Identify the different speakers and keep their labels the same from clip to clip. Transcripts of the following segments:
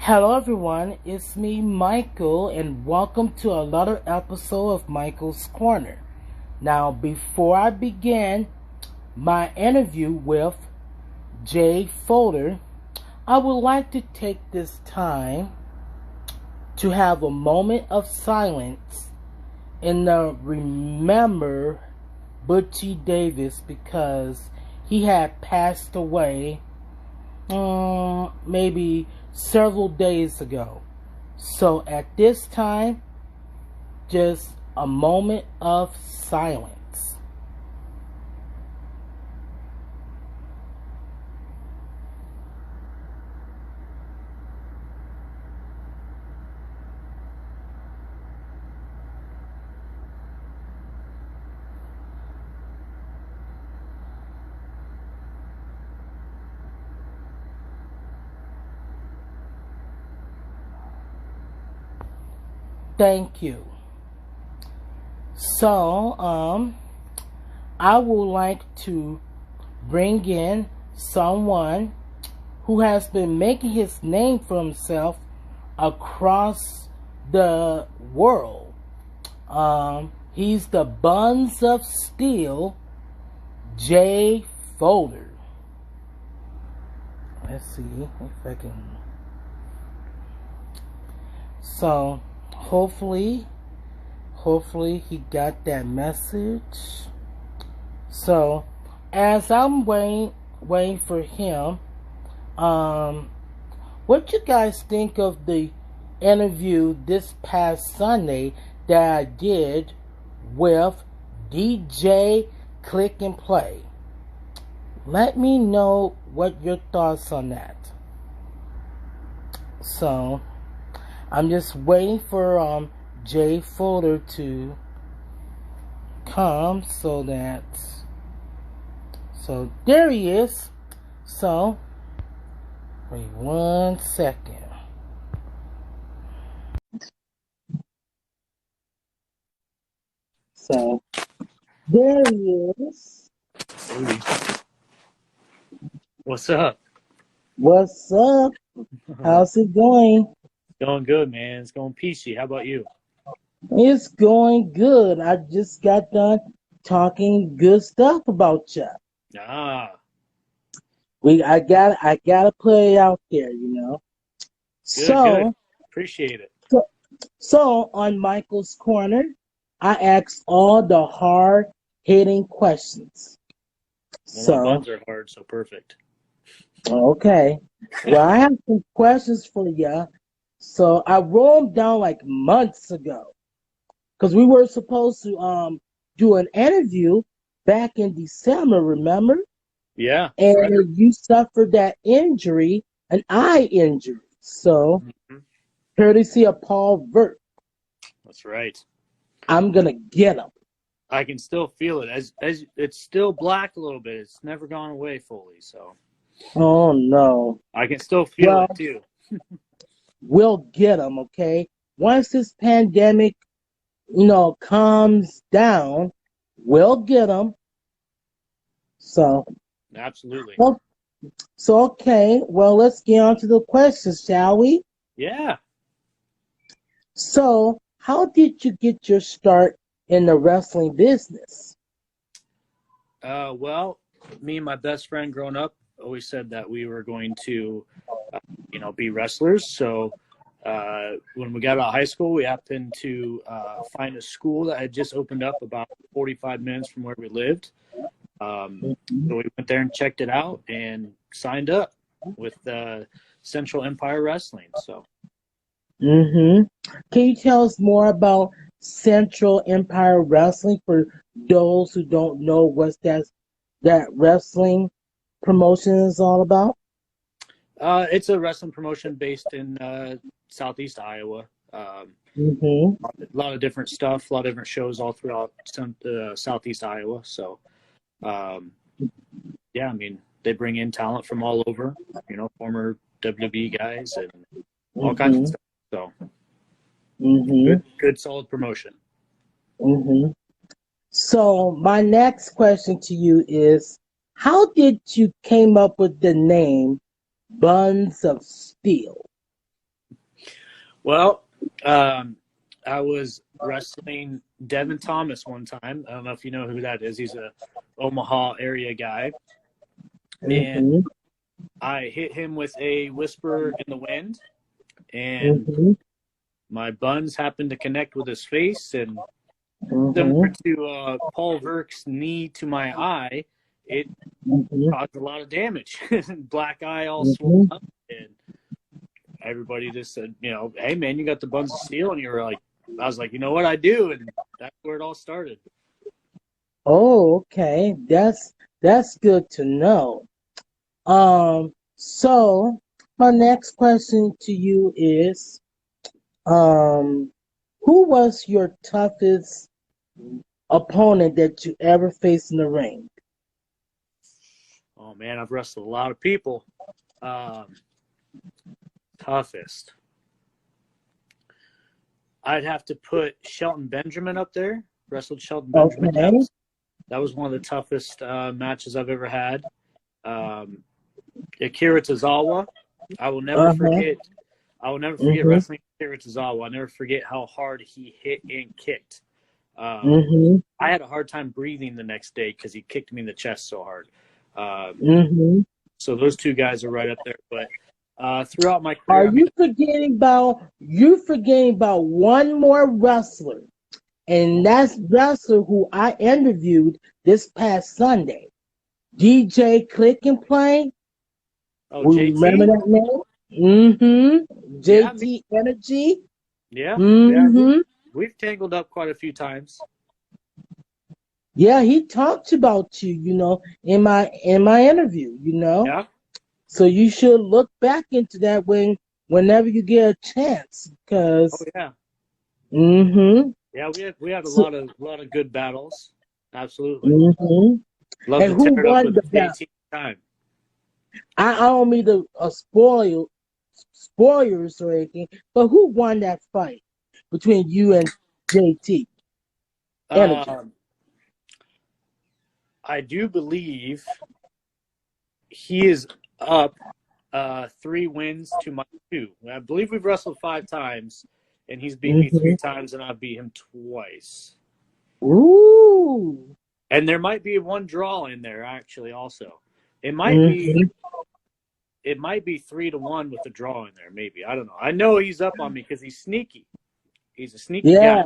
Speaker 1: Hello everyone, it's me Michael and welcome to another episode of Michael's Corner. Now before I begin my interview with Fowler, I would like to take this time to have a moment of silence and remember Butchie Davis because he had passed away maybe several days ago. So at this time, just a moment of silence. Thank you. So, I would like to bring in someone who has been making his name for himself across the world. He's the Buns of Steel, Fowler. Let's see if I can. So, hopefully he got that message. So, as I'm waiting for him, what you guys think of the interview this past Sunday that I did with DJ Click and Play? Let me know what your thoughts on that. So, I'm just waiting for Fowler to come so there he is. So wait 1 second. So there he is.
Speaker 2: Hey. What's up?
Speaker 1: What's up? How's it going?
Speaker 2: Going good, man. It's going peachy. How about you?
Speaker 1: It's going good. I just got done talking good stuff about you.
Speaker 2: Ah.
Speaker 1: I gotta put it out there, you know.
Speaker 2: Good. Appreciate it.
Speaker 1: So on Michael's Corner, I ask all the hard-hitting questions.
Speaker 2: Well, my buns are hard, so perfect.
Speaker 1: Okay. Well, I have some questions for you. So I wrote them down like months ago because we were supposed to do an interview back in December, remember?
Speaker 2: Yeah.
Speaker 1: And
Speaker 2: right.
Speaker 1: You suffered that injury, an eye injury. So, courtesy of Paul Vert.
Speaker 2: That's right.
Speaker 1: I'm gonna get him.
Speaker 2: I can still feel it as it's still black a little bit. It's never gone away fully, so.
Speaker 1: Oh no.
Speaker 2: I can still feel it too.
Speaker 1: We'll get him, okay? Once this pandemic, calms down, we'll get him. So.
Speaker 2: Absolutely.
Speaker 1: Okay. Well, let's get on to the questions, shall we?
Speaker 2: Yeah.
Speaker 1: So, how did you get your start in the wrestling business?
Speaker 2: Well, me and my best friend growing up always said that we were going to, be wrestlers. So when we got out of high school, we happened to find a school that had just opened up about 45 minutes from where we lived. So we went there and checked it out and signed up with Central Empire Wrestling. So.
Speaker 1: Can you tell us more about Central Empire Wrestling for those who don't know what that wrestling promotion is all about?
Speaker 2: It's a wrestling promotion based in Southeast Iowa. A lot of different stuff, a lot of different shows all throughout Southeast Iowa. So, yeah, I mean, they bring in talent from all over, former WWE guys and all kinds of stuff. So, good, solid promotion.
Speaker 1: So, my next question to you is, how did you came up with the name Buns of Steel?
Speaker 2: Well, I was wrestling Devin Thomas one time. I don't know if you know who that is. He's a Omaha area guy. And
Speaker 1: Mm-hmm.
Speaker 2: I hit him with a whisper in the wind, and
Speaker 1: Mm-hmm.
Speaker 2: my buns happened to connect with his face, and similar
Speaker 1: Mm-hmm.
Speaker 2: to Paul Verk's knee to my eye, it
Speaker 1: Mm-hmm.
Speaker 2: caused a lot of damage. Black eye all swollen
Speaker 1: Mm-hmm.
Speaker 2: up, and everybody just said, hey man, you got the buns of steel, and I was like, you know what I do, and that's where it all started.
Speaker 1: Oh, okay. That's good to know. So my next question to you is, um, who was your toughest opponent that you ever faced in the ring?
Speaker 2: Oh man, I've wrestled a lot of people. Um, Toughest. I'd have to put Shelton Benjamin up there. Wrestled Shelton Benjamin.
Speaker 1: Okay.
Speaker 2: That was one of the toughest matches I've ever had. Akira Tozawa. I will never
Speaker 1: Uh-huh.
Speaker 2: forget. I will never forget
Speaker 1: Mm-hmm.
Speaker 2: wrestling Akira Tozawa. I'll never forget how hard he hit and kicked.
Speaker 1: Mm-hmm.
Speaker 2: I had a hard time breathing the next day because he kicked me in the chest so hard.
Speaker 1: Mm-hmm.
Speaker 2: So those two guys are right up there. But throughout my
Speaker 1: Are
Speaker 2: career, I mean,
Speaker 1: you forgetting about one more wrestler? And that's wrestler who I interviewed this past Sunday. DJ Click and Play.
Speaker 2: oh,
Speaker 1: We remember
Speaker 2: JT.
Speaker 1: that name? Mm-hmm.
Speaker 2: Yeah,
Speaker 1: JT Energy.
Speaker 2: yeah.
Speaker 1: Mm-hmm.
Speaker 2: We've tangled up quite a few times.
Speaker 1: Yeah, he talked about you, in my interview,
Speaker 2: Yeah.
Speaker 1: So you should look back into that whenever you get a chance,
Speaker 2: Oh
Speaker 1: because
Speaker 2: yeah.
Speaker 1: mm-hmm.
Speaker 2: Yeah, we had a
Speaker 1: So,
Speaker 2: lot of good battles. Absolutely.
Speaker 1: mm-hmm.
Speaker 2: Love
Speaker 1: And
Speaker 2: to
Speaker 1: who
Speaker 2: tear it up
Speaker 1: won
Speaker 2: with
Speaker 1: the
Speaker 2: the
Speaker 1: battle?
Speaker 2: 18 time.
Speaker 1: I don't mean to spoilers or anything, but who won that fight between you and JT Energy?
Speaker 2: Um, I do believe he is up 3 wins to my 2. I believe we've wrestled 5 times, and he's beat me
Speaker 1: Mm-hmm.
Speaker 2: 3 times, and I've beat him twice.
Speaker 1: Ooh.
Speaker 2: And there might be one draw in there actually. Also, it might be
Speaker 1: Mm-hmm.
Speaker 2: it might be 3-1 with the draw in there. Maybe, I don't know. I know he's up on me because he's sneaky. He's a sneaky guy.
Speaker 1: Yeah.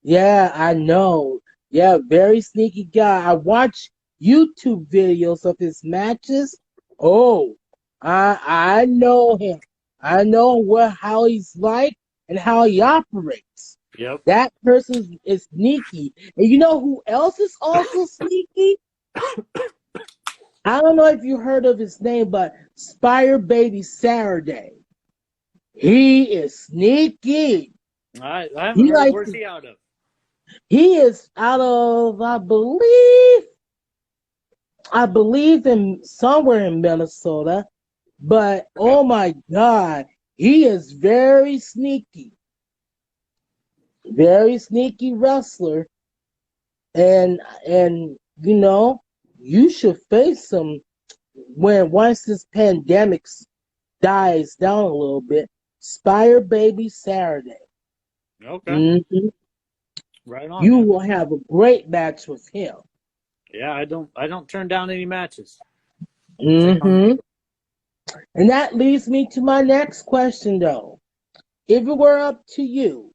Speaker 1: Yeah, I know. Yeah, very sneaky guy. I watch YouTube videos of his matches. Oh, I know him. I know how he's like and how he operates.
Speaker 2: Yep.
Speaker 1: That person is sneaky. And you know who else is also sneaky? I don't know if you heard of his name, but Spire Baby Saturday. He is sneaky.
Speaker 2: I haven't
Speaker 1: He
Speaker 2: heard of
Speaker 1: likes
Speaker 2: where's
Speaker 1: to
Speaker 2: he out of.
Speaker 1: He is out of, I believe in somewhere in Minnesota, but
Speaker 2: Okay.
Speaker 1: oh my God, he is very sneaky wrestler, and you should face him once this pandemic dies down a little bit. Spire Baby Saturday.
Speaker 2: Okay.
Speaker 1: Hmm.
Speaker 2: Right on,
Speaker 1: You
Speaker 2: man.
Speaker 1: will have a great match with him.
Speaker 2: Yeah, I don't turn down any matches. Take on.
Speaker 1: Hmm. And that leads me to my next question, though. If it were up to you,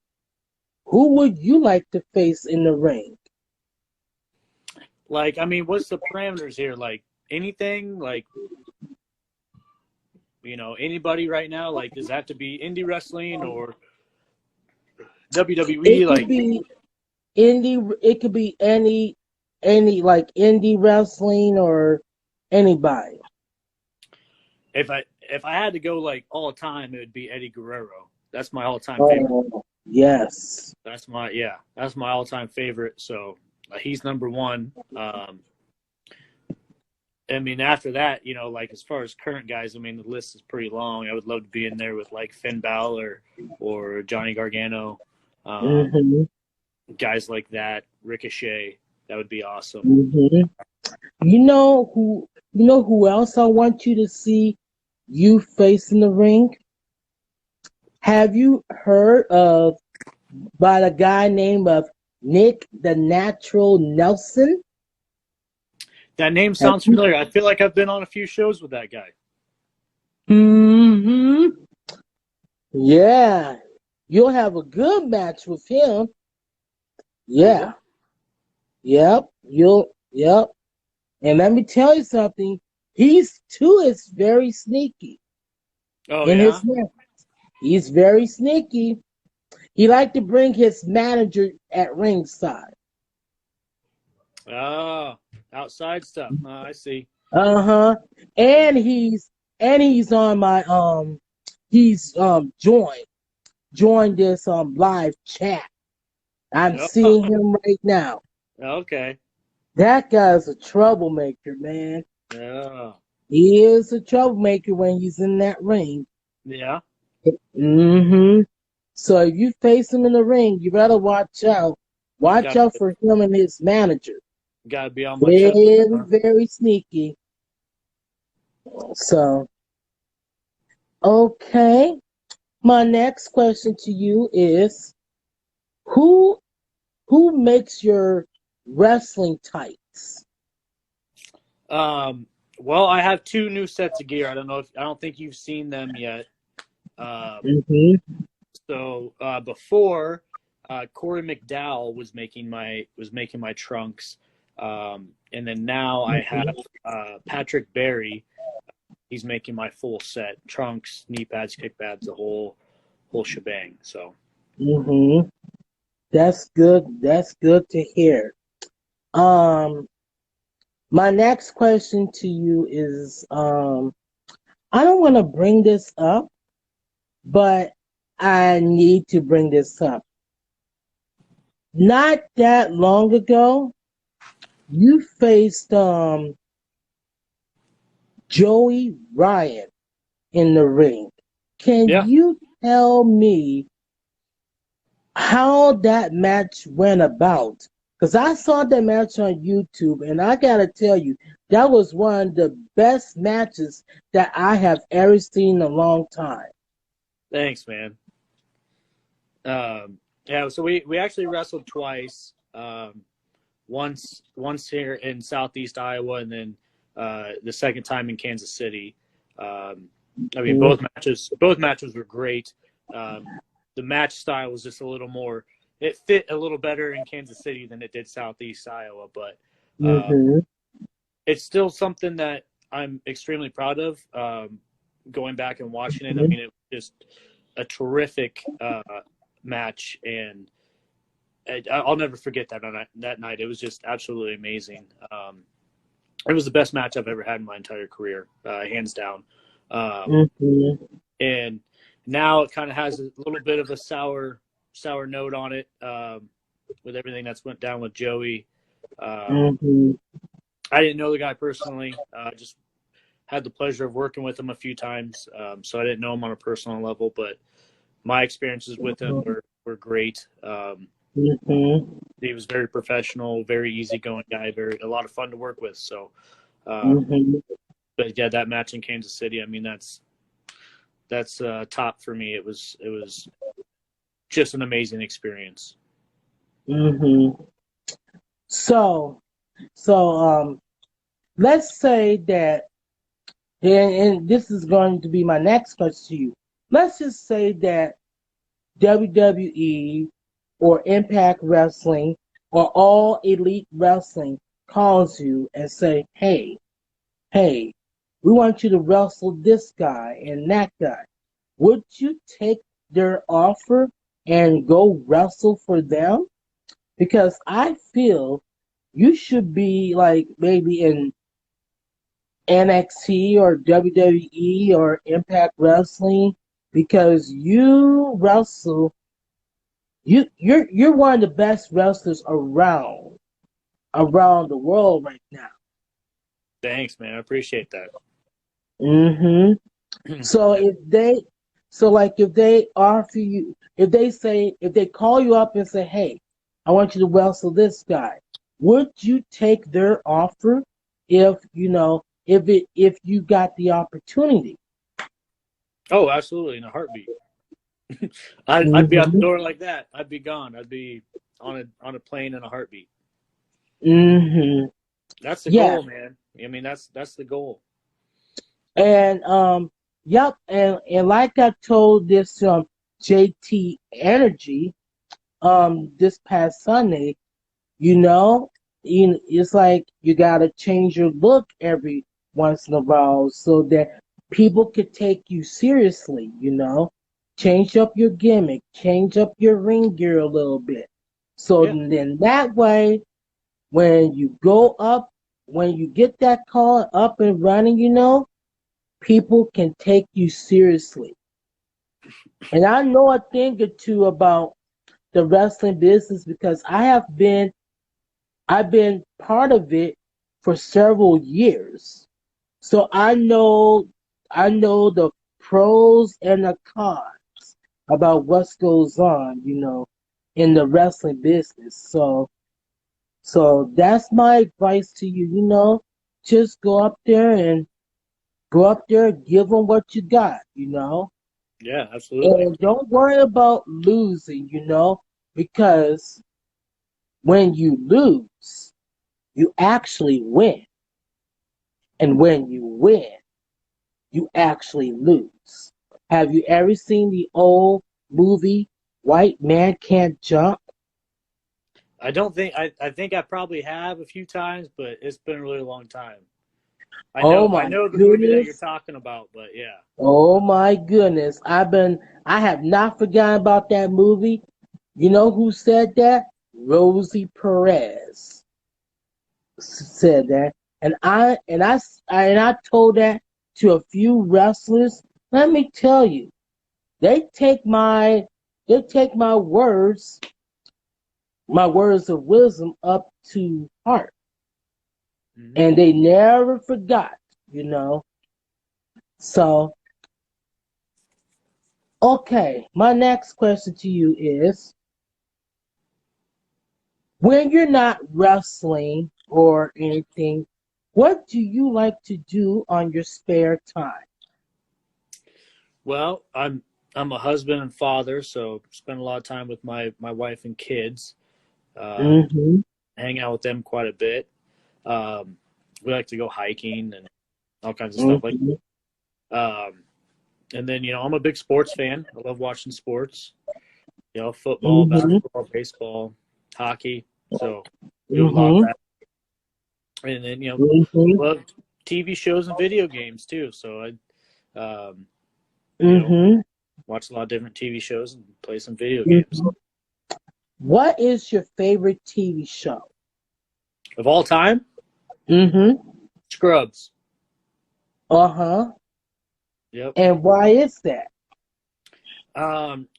Speaker 1: who would you like to face in the ring?
Speaker 2: Like, I mean, what's the parameters here? Like anything? Like, anybody right now? Like, does that have to be indie wrestling or WWE?
Speaker 1: It could
Speaker 2: Like,
Speaker 1: be indie. It could be any like indie wrestling or anybody.
Speaker 2: if I had to go like all time, it would be Eddie Guerrero. That's my all time favorite.
Speaker 1: Oh, yes.
Speaker 2: That's my all time favorite. So he's number one. I mean, after that, like as far as current guys, I mean, the list is pretty long. I would love to be in there with like Finn Balor or Johnny Gargano,
Speaker 1: Hmm.
Speaker 2: guys like that, Ricochet. That would be awesome.
Speaker 1: Hmm. You know who else I want you to see you face in the ring? Have you heard of by a guy named of Nick the Natural Nelson?
Speaker 2: That name
Speaker 1: Have
Speaker 2: sounds
Speaker 1: you?
Speaker 2: familiar. I feel like I've been on a few shows with that guy.
Speaker 1: Hmm. Yeah, you'll have a good match with him. Yeah,
Speaker 2: Cool.
Speaker 1: yep, yep. And let me tell you something. He's too is very sneaky
Speaker 2: Oh
Speaker 1: in
Speaker 2: yeah.
Speaker 1: his match. He's very sneaky. He like to bring his manager at ringside.
Speaker 2: Oh, outside stuff. I see.
Speaker 1: Uh-huh. And he's on my he's joined this live chat. I'm seeing
Speaker 2: Oh,
Speaker 1: him right now.
Speaker 2: okay.
Speaker 1: That guy's a troublemaker, man.
Speaker 2: Oh,
Speaker 1: He is a troublemaker when he's in that ring.
Speaker 2: yeah.
Speaker 1: Mm-hmm. So if you face him in the ring, you better watch out. Watch
Speaker 2: Got
Speaker 1: out for him and his manager.
Speaker 2: got to be on my chest.
Speaker 1: Very,
Speaker 2: Huh?
Speaker 1: very sneaky. So, okay. My next question to you is who who makes your wrestling tights?
Speaker 2: Well, I have two new sets of gear. I don't think you've seen them yet. Um,
Speaker 1: Mm-hmm.
Speaker 2: before Corey McDowell was making my trunks, and then now I have
Speaker 1: Mm-hmm.
Speaker 2: Patrick Berry. He's making my full set: trunks, knee pads, kick pads, the whole shebang. So
Speaker 1: Mm-hmm. That's good. That's good to hear. Um, my next question to you is I don't want to bring this up, but I need to bring this up. Not that long ago, you faced Joey Ryan in the ring. Can
Speaker 2: yeah,
Speaker 1: you tell me how that match went about? Because I saw that match on YouTube, and I gotta tell you, that was one of the best matches that I have ever seen in a long time.
Speaker 2: thanks, man. Yeah, so we actually wrestled twice. Once here in Southeast Iowa, and then the second time in Kansas City. I mean,
Speaker 1: Mhm,
Speaker 2: both matches were great. Um, the match style was just a little more. It fit a little better in Kansas City than it did Southeast Iowa, but
Speaker 1: mhm,
Speaker 2: it's still something that I'm extremely proud of. Going back and watching it, I
Speaker 1: mhm,
Speaker 2: mean, it was just a terrific match, and I'll never forget that night. It was just absolutely amazing. It was the best match I've ever had in my entire career, hands down. Um,
Speaker 1: mhm,
Speaker 2: and now it kind of has a little bit of a sour note on it with everything that's went down with Joey. Um,
Speaker 1: mhm,
Speaker 2: I didn't know the guy personally. Just had the pleasure of working with him a few times, so I didn't know him on a personal level. But my experiences with him were great.
Speaker 1: mhm,
Speaker 2: He was very professional, very easygoing guy, very a lot of fun to work with. So, um,
Speaker 1: mhm,
Speaker 2: but yeah, that match in Kansas City, I mean, that's top for me. It was just an amazing experience.
Speaker 1: mhm. So, so let's say that, and this is going to be my next question to you. Let's just say that WWE or Impact Wrestling or All Elite Wrestling calls you and say, hey, we want you to wrestle this guy and that guy. Would you take their offer and go wrestle for them? Because I feel you should be like maybe in NXT or WWE or Impact Wrestling because you're one of the best wrestlers around the world right now.
Speaker 2: Thanks, man. I appreciate that.
Speaker 1: Hmm. So
Speaker 2: Yeah.
Speaker 1: if they offer you, if they call you up and say, "Hey, I want you to wrestle this guy," would you take their offer if you got the opportunity?
Speaker 2: Oh, absolutely, in a heartbeat. I'd be out the
Speaker 1: Mm-hmm.
Speaker 2: door like that. I'd be gone. I'd be on a plane in a heartbeat.
Speaker 1: Mm-hmm.
Speaker 2: That's the
Speaker 1: Yeah.
Speaker 2: goal, man. I mean, that's the goal.
Speaker 1: And yep, and like I told this JT Energy this past Sunday, you know, it's like you gotta change your look every once in a while so that people could take you seriously, you know. Change up your gimmick, change up your ring gear a little bit. So
Speaker 2: Yeah,
Speaker 1: then that way when you go up, when you get that call up and running, you know, people can take you seriously. And I know a thing or two about the wrestling business because I've been part of it for several years. So I know the pros and the cons about what goes on, you know, in the wrestling business. So that's my advice to you, you know, just go up there, give them what you got, you know.
Speaker 2: yeah, absolutely.
Speaker 1: And don't worry about losing, you know, because when you lose, you actually win. And when you win, you actually lose. Have you ever seen the old movie White Man Can't Jump?
Speaker 2: I don't think I think I probably have a few times, but it's been a really long time.
Speaker 1: Oh
Speaker 2: I
Speaker 1: my
Speaker 2: know the movie that you're
Speaker 1: goodness.
Speaker 2: talking about, but yeah.
Speaker 1: Oh my goodness. I have not forgotten about that movie. You know who said that? Rosie Perez said that. And I told that to a few wrestlers. Let me tell you, they take my they take my words of wisdom up to heart.
Speaker 2: Hmm.
Speaker 1: And they never forgot, you know. So, okay, my next question to you is when you're not wrestling or anything, what do you like to do on your spare time?
Speaker 2: Well, I'm a husband and father, so spend a lot of time with my wife and kids. Um,
Speaker 1: Mm-hmm.
Speaker 2: hang out with them quite a bit. Um, we like to go hiking and all kinds of stuff like.
Speaker 1: Mm-hmm.
Speaker 2: Um, and then I'm a big sports fan. I love watching sports. Football,
Speaker 1: Mm-hmm.
Speaker 2: basketball, baseball, hockey. So do a lot of
Speaker 1: Mm-hmm.
Speaker 2: that. And then
Speaker 1: Mm-hmm.
Speaker 2: love TV shows and video games too. So I you know
Speaker 1: Mm-hmm.
Speaker 2: watch a lot of different TV shows and play some video games.
Speaker 1: Mm-hmm. What is your favorite TV show?
Speaker 2: Of all time,
Speaker 1: Mm-hmm.
Speaker 2: Scrubs.
Speaker 1: Uh-huh.
Speaker 2: Yep.
Speaker 1: And why is that?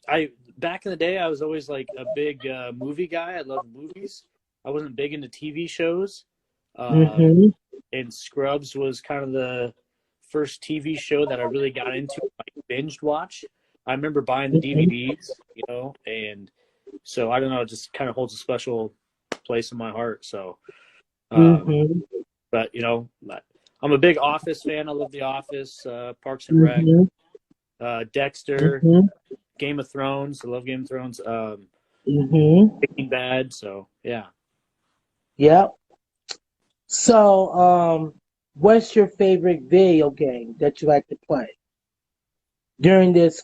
Speaker 2: I back in the day, I was always like a big movie guy. I love movies. I wasn't big into TV shows. Um,
Speaker 1: Mm-hmm.
Speaker 2: and Scrubs was kind of the first TV show that I really got into, like binged watch. I remember buying the
Speaker 1: Mm-hmm.
Speaker 2: DVDs, and so I don't know, it just kind of holds a special place in my heart. So, um,
Speaker 1: Mm-hmm.
Speaker 2: but I'm a big Office fan. I love The Office, Parks and Rec,
Speaker 1: Mm-hmm.
Speaker 2: Dexter,
Speaker 1: Mm-hmm.
Speaker 2: Game of Thrones. I love Game of Thrones.
Speaker 1: Mm-hmm.
Speaker 2: Breaking Bad. So yeah.
Speaker 1: Yep. So, what's your favorite video game that you like to play during this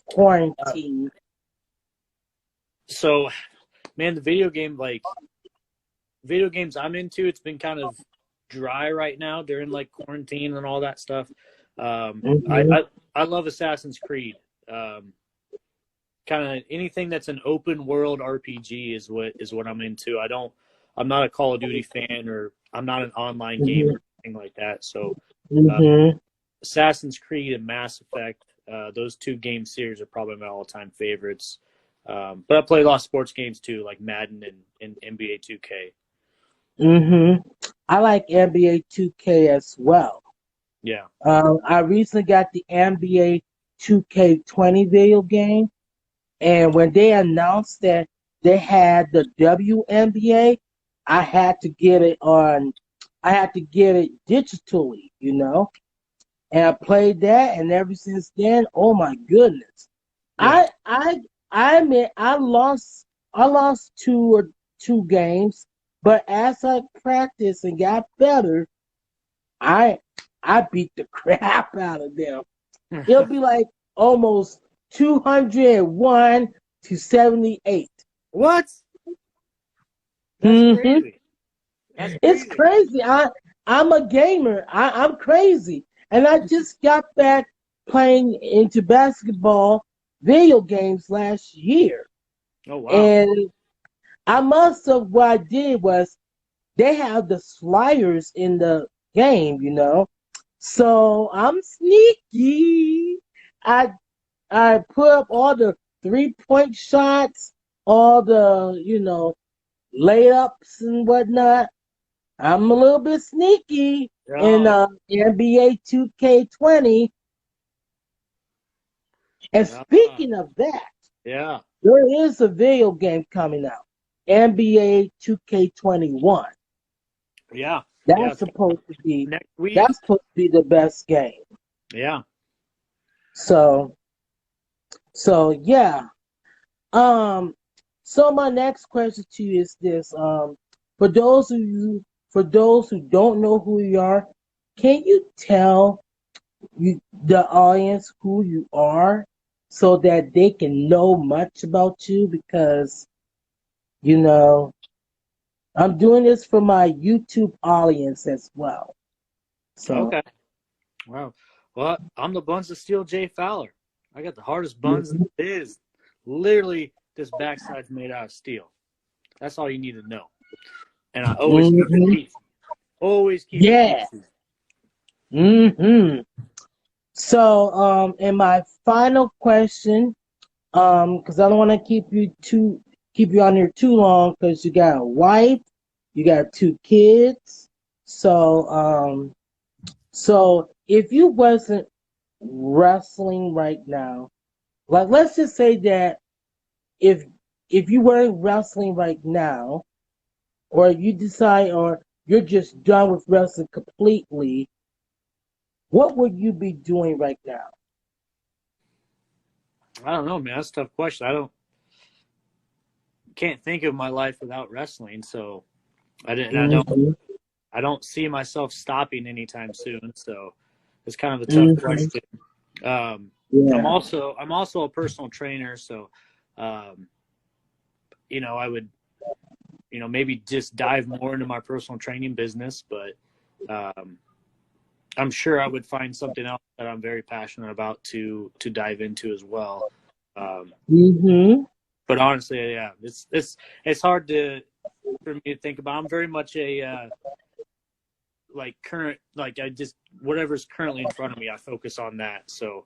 Speaker 2: Uh,
Speaker 1: quarantine?
Speaker 2: so man, the video games I'm into, it's been kind of dry right now during like quarantine and all that stuff. Um, I,
Speaker 1: Mm-hmm.
Speaker 2: I I love Assassin's Creed. Um, kind of anything that's an open world RPG is what I'm into. I'm not a Call of Duty fan, or I'm not an online gamer or anything like that. So uh,
Speaker 1: Mm-hmm.
Speaker 2: Assassin's Creed and Mass Effect, those two game series are probably my all-time favorites. But I play a lot of sports games too, like Madden and NBA 2K.
Speaker 1: Mm-hmm. I like NBA 2K as well.
Speaker 2: Yeah.
Speaker 1: I recently got the NBA 2K20 video game, and when they announced that they had the WNBA, I had to get it on. I had to get it digitally, you know. And I played that, and ever since then, oh my goodness,
Speaker 2: Yeah.
Speaker 1: I I admit I lost two games, but as I practiced and got better, I I beat the crap out of them. It'll be like almost 201 to 78.
Speaker 2: What? That's
Speaker 1: Hmm.
Speaker 2: crazy. That's
Speaker 1: It's
Speaker 2: crazy.
Speaker 1: crazy. I'm a gamer. I'm crazy, and I just got back playing into basketball video games last year.
Speaker 2: Oh wow.
Speaker 1: And I must have what I did was they have the flyers in the game. So I'm sneaky. I I put up all the 3-point shots, all the layups and whatnot. I'm a little bit sneaky in
Speaker 2: Oh
Speaker 1: NBA 2K20. And
Speaker 2: yeah.
Speaker 1: speaking of that,
Speaker 2: Yeah.
Speaker 1: there is a video game coming out, NBA 2K21.
Speaker 2: Yeah. Yeah.
Speaker 1: That's
Speaker 2: It's
Speaker 1: supposed to be
Speaker 2: next week.
Speaker 1: that's supposed to be the best game.
Speaker 2: Yeah.
Speaker 1: So yeah. Um so my next question to you is this. For those who don't know who you are, can you tell the audience who you are so that they can know much about you? Because you know I'm doing this for my YouTube audience as well. So
Speaker 2: Okay. Wow. Well, I'm the Buns of Steel J Fowler. I got the hardest buns
Speaker 1: mhm,
Speaker 2: there is. Literally, this backside's made out of steel. That's all you need to know. And I always keep it
Speaker 1: mhm,
Speaker 2: beefy. Always keep it
Speaker 1: yeah.
Speaker 2: beefy.
Speaker 1: Hmm. So and my final question, because I don't want to keep you on here too long, because you got a wife, you got two kids. So if you wasn't wrestling right now, like let's just say that if if you weren't wrestling right now, or you decide, or you're just done with wrestling completely, what would you be doing right now?
Speaker 2: I don't know, man. That's a tough question. I don't can't think of my life without wrestling, so I didn't.
Speaker 1: Hmm.
Speaker 2: I don't see myself stopping anytime soon. So it's kind of a tough
Speaker 1: Hmm.
Speaker 2: question. Um,
Speaker 1: Yeah.
Speaker 2: I'm also a personal trainer, so um, I would maybe just dive more into my personal training business, but um, I'm sure I would find something else that I'm very passionate about to dive into as well. Um,
Speaker 1: Hmm.
Speaker 2: but honestly, yeah, it's hard to for me to think about. I'm very much a like current, like I just whatever's currently in front of me, I focus on that. So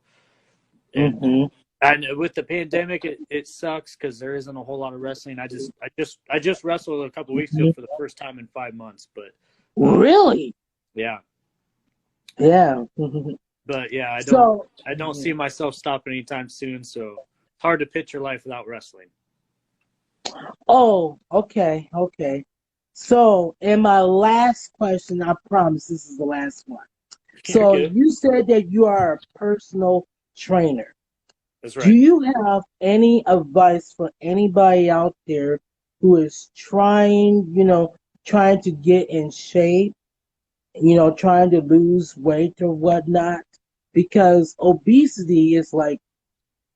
Speaker 2: and
Speaker 1: Hmm.
Speaker 2: and with the pandemic, it sucks because there isn't a whole lot of wrestling. I just wrestled a couple weeks ago for the first time in 5 months, but
Speaker 1: Really?
Speaker 2: yeah,
Speaker 1: Yeah.
Speaker 2: but yeah,
Speaker 1: So,
Speaker 2: I don't see myself stopping anytime soon. So it's hard to picture life without wrestling.
Speaker 1: oh, okay, okay. So, in my last question, I promise this is the last one.
Speaker 2: You're
Speaker 1: So,
Speaker 2: good.
Speaker 1: you said that you are a personal trainer.
Speaker 2: That's
Speaker 1: Do
Speaker 2: right.
Speaker 1: you have any advice for anybody out there who is trying to get in shape, trying to lose weight or whatnot? Because obesity is like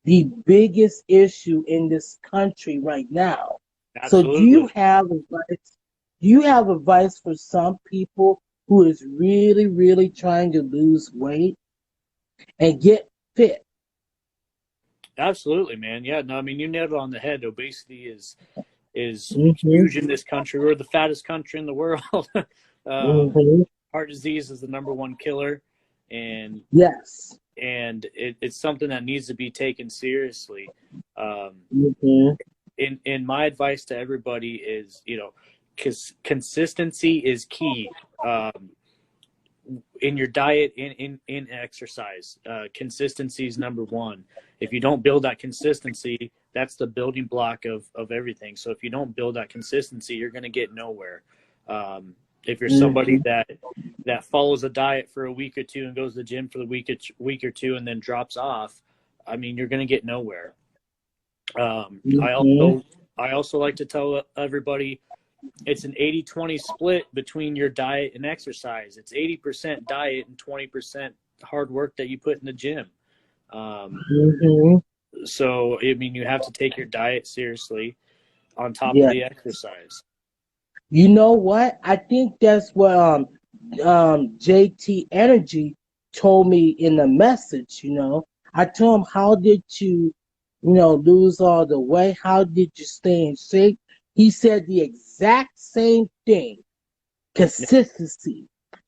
Speaker 1: the biggest issue in this country right now. So
Speaker 2: Absolutely.
Speaker 1: do you have advice for some people who is really, really trying to lose weight and get fit?
Speaker 2: Absolutely, man. Yeah, no, I mean you nailed it on the head. Obesity is
Speaker 1: Hmm.
Speaker 2: huge in this country. We're the fattest country in the world.
Speaker 1: Hmm.
Speaker 2: Heart disease is the number one killer, and
Speaker 1: Yes.
Speaker 2: it's something that needs to be taken seriously. Um,
Speaker 1: Hmm.
Speaker 2: in my advice to everybody is, because consistency is key. In your diet, in exercise, consistency is number one. If you don't build that consistency, that's the building block of everything. So if you don't build that consistency, you're going to get nowhere. If you're somebody
Speaker 1: Hmm.
Speaker 2: that follows a diet for a week or two and goes to the gym for the week or two and then drops off, I mean, you're going to get nowhere. I
Speaker 1: Mm-hmm.
Speaker 2: also like to tell everybody it's an 80-20 split between your diet and exercise. It's 80% diet and 20% hard work that you put in the gym. Um,
Speaker 1: Mm-hmm.
Speaker 2: so, I mean, you have to take your diet seriously on top of
Speaker 1: Yeah.
Speaker 2: the exercise.
Speaker 1: You know what? I think that's what JT Energy told me in the message. I told him, how did you lose all the weight? How did you stay in shape? He said the exact same thing, consistency,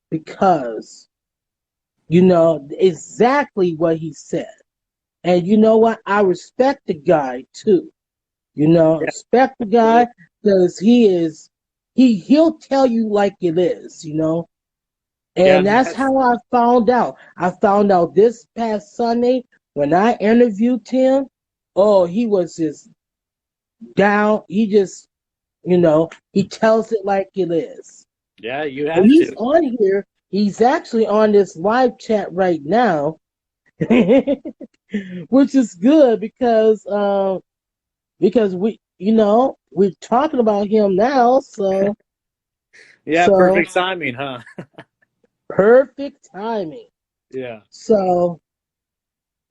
Speaker 1: because exactly what he said. And you know what? I respect the guy too.
Speaker 2: Yeah,
Speaker 1: Respect the
Speaker 2: absolutely.
Speaker 1: guy because he'll tell you like it is.
Speaker 2: Yeah,
Speaker 1: And
Speaker 2: and
Speaker 1: that's
Speaker 2: that's
Speaker 1: how I found out. I found out this past Sunday when I interviewed him. Oh, he was just down. He tells it like it is.
Speaker 2: yeah, you
Speaker 1: And
Speaker 2: have
Speaker 1: he's
Speaker 2: to.
Speaker 1: on here. He's actually on this live chat right now, which is good because we're talking about him now,
Speaker 2: Yeah,
Speaker 1: so
Speaker 2: perfect timing, huh?
Speaker 1: perfect timing.
Speaker 2: Yeah.
Speaker 1: So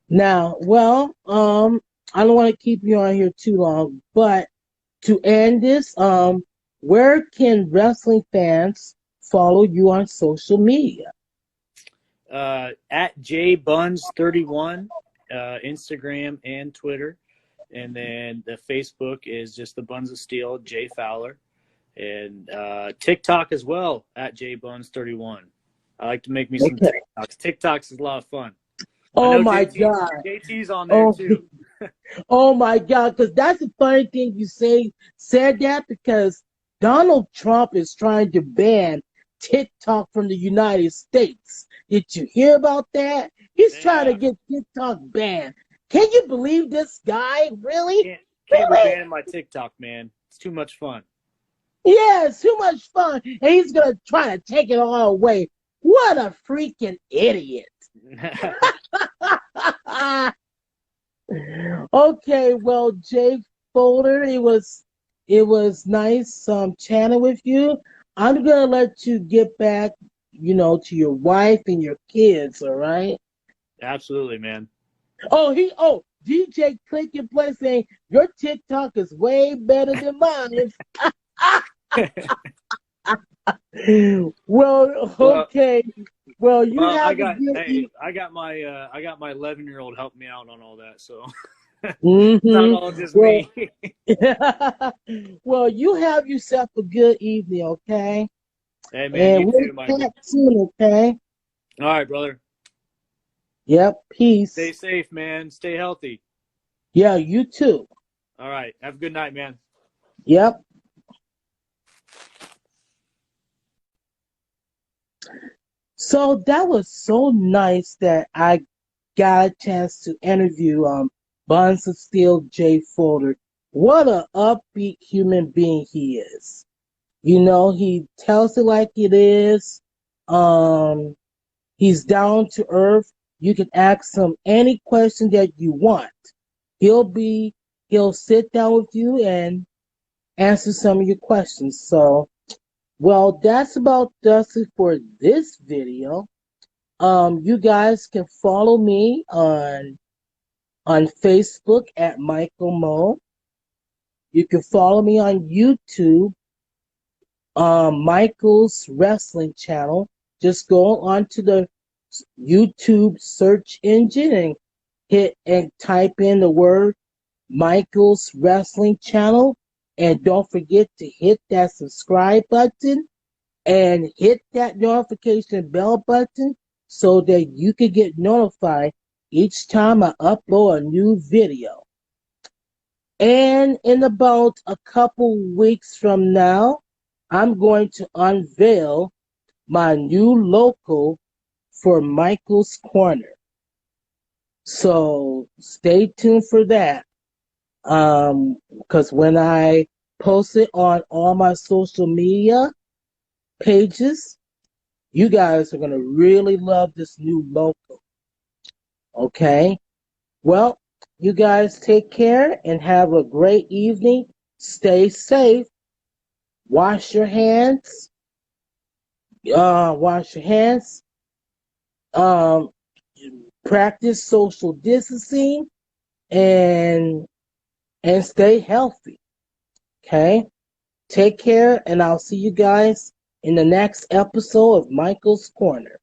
Speaker 1: now, well, I don't want to keep you on here too long, but to end this, where can wrestling fans follow you on social media?
Speaker 2: At jbuns31, Instagram and Twitter. And then the Facebook is just the Buns of Steel, Jay Fowler. And TikTok as well, at jbuns31. I like to make me some
Speaker 1: Okay.
Speaker 2: TikToks. TikToks is a lot of fun. I
Speaker 1: Oh
Speaker 2: know
Speaker 1: my
Speaker 2: JT's
Speaker 1: God.
Speaker 2: JT's on there
Speaker 1: Oh,
Speaker 2: too.
Speaker 1: oh my God. Because that's the funny thing you said that because Donald Trump is trying to ban TikTok from the United States. Did you hear about that? He's trying to
Speaker 2: Yeah,
Speaker 1: get TikTok banned. Can you believe this guy? Really?
Speaker 2: can't be
Speaker 1: Really?
Speaker 2: banning my TikTok, man. It's too much fun.
Speaker 1: Yeah, it's too much fun. And he's going to try to take it all away. What a freaking idiot. Okay, well, Jake Folder, it was nice chatting with you. I'm gonna let you get back, to your wife and your kids, all right?
Speaker 2: Absolutely, man.
Speaker 1: DJ Click and Play saying your TikTok is way better than mine. Well,
Speaker 2: well,
Speaker 1: okay. Well, you
Speaker 2: well,
Speaker 1: have a good evening.
Speaker 2: I got my 11-year-old helping me out on all that, so it's not
Speaker 1: Mm-hmm.
Speaker 2: all just
Speaker 1: Well,
Speaker 2: me.
Speaker 1: well, you have yourself a good evening, okay?
Speaker 2: Hey, man,
Speaker 1: And
Speaker 2: you
Speaker 1: we'll
Speaker 2: too, Michael.
Speaker 1: chat soon, okay?
Speaker 2: All right, brother.
Speaker 1: Yep,
Speaker 2: Stay
Speaker 1: peace.
Speaker 2: safe, man. Stay healthy.
Speaker 1: Yeah, you too.
Speaker 2: All right. Have a good night, man.
Speaker 1: Yep. So that was so nice that I got a chance to interview Buns of Steel J. Folder. What a upbeat human being he is. He tells it like it is. Um, he's down to earth. You can ask him any question that you want. He'll be he'll sit down with you and answer some of your questions. So, well, that's about it for this video. You guys can follow me on Facebook at Michael Mo. You can follow me on YouTube, Michael's Wrestling Channel. Just go onto the YouTube search engine and hit and type in the word Michael's Wrestling Channel. And don't forget to hit that subscribe button and hit that notification bell button so that you can get notified each time I upload a new video. And in about a couple weeks from now, I'm going to unveil my new logo for Michael's Corner. So stay tuned for that. Because when I post it on all my social media pages, you guys are going to really love this new logo. Okay? Well, You guys take care and have a great evening. Stay safe. Wash your hands. Wash your hands. Um, Practice social distancing and stay healthy. Okay? Take care, and I'll see you guys in the next episode of Michael's Corner.